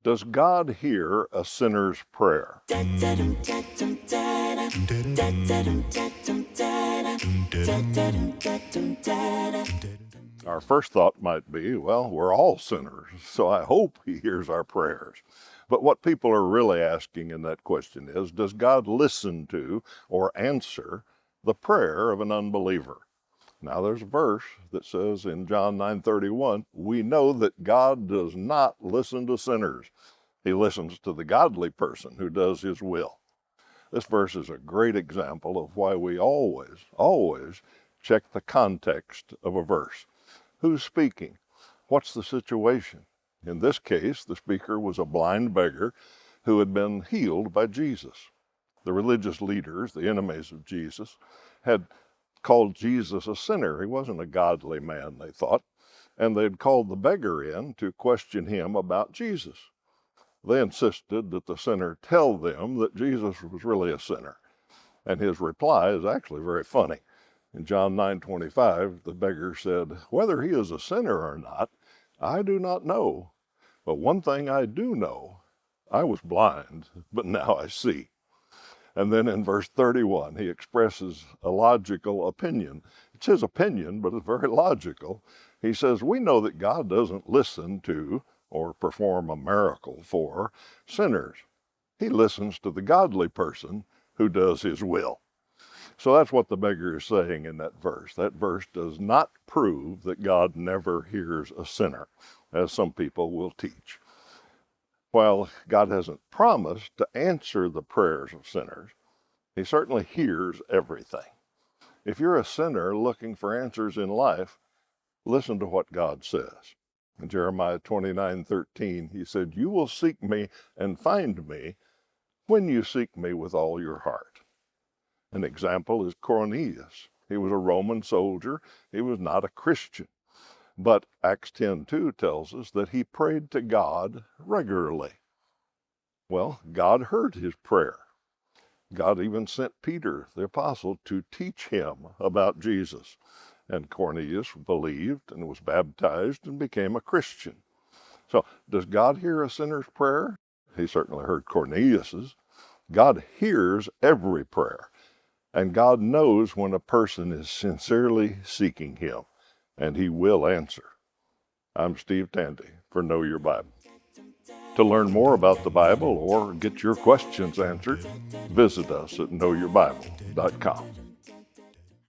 Does God hear a sinner's prayer? Our first thought might be, well, we're all sinners, so I hope He hears our prayers. But what people are really asking in that question is, does God listen to or answer the prayer of an unbeliever? Now there's a verse that says in John 9:31, we know that God does not listen to sinners. He listens to the godly person who does His will. This verse is a great example of why we always check the context of a verse. Who's speaking? What's the situation? In this case, the speaker was a blind beggar who had been healed by Jesus. The religious leaders, the enemies of Jesus, had called Jesus a sinner. He wasn't a godly man, they thought, and they'd called the beggar in to question him about Jesus. They insisted that the sinner tell them that Jesus was really a sinner, and his reply is actually very funny. In John 9:25, the beggar said, "Whether he is a sinner or not, I do not know. But one thing I do know, I was blind, but now I see." And then in verse 31, he expresses a logical opinion. It's his opinion, but it's very logical. He says, we know that God doesn't listen to or perform a miracle for sinners. He listens to the godly person who does His will. So that's what the beggar is saying in that verse. That verse does not prove that God never hears a sinner, as some people will teach. While God hasn't promised to answer the prayers of sinners, He certainly hears everything. If you're a sinner looking for answers in life, listen to what God says. In Jeremiah 29:13, He said, "You will seek me and find me when you seek me with all your heart." An example is Cornelius. He was a Roman soldier. He was not a Christian. But Acts 10:2 tells us that he prayed to God regularly. Well, God heard his prayer. God even sent Peter, the apostle, to teach him about Jesus. And Cornelius believed and was baptized and became a Christian. So, does God hear a sinner's prayer? He certainly heard Cornelius's. God hears every prayer. And God knows when a person is sincerely seeking Him, and He will answer. I'm Steve Tandy for Know Your Bible. To learn more about the Bible or get your questions answered, visit us at knowyourbible.com.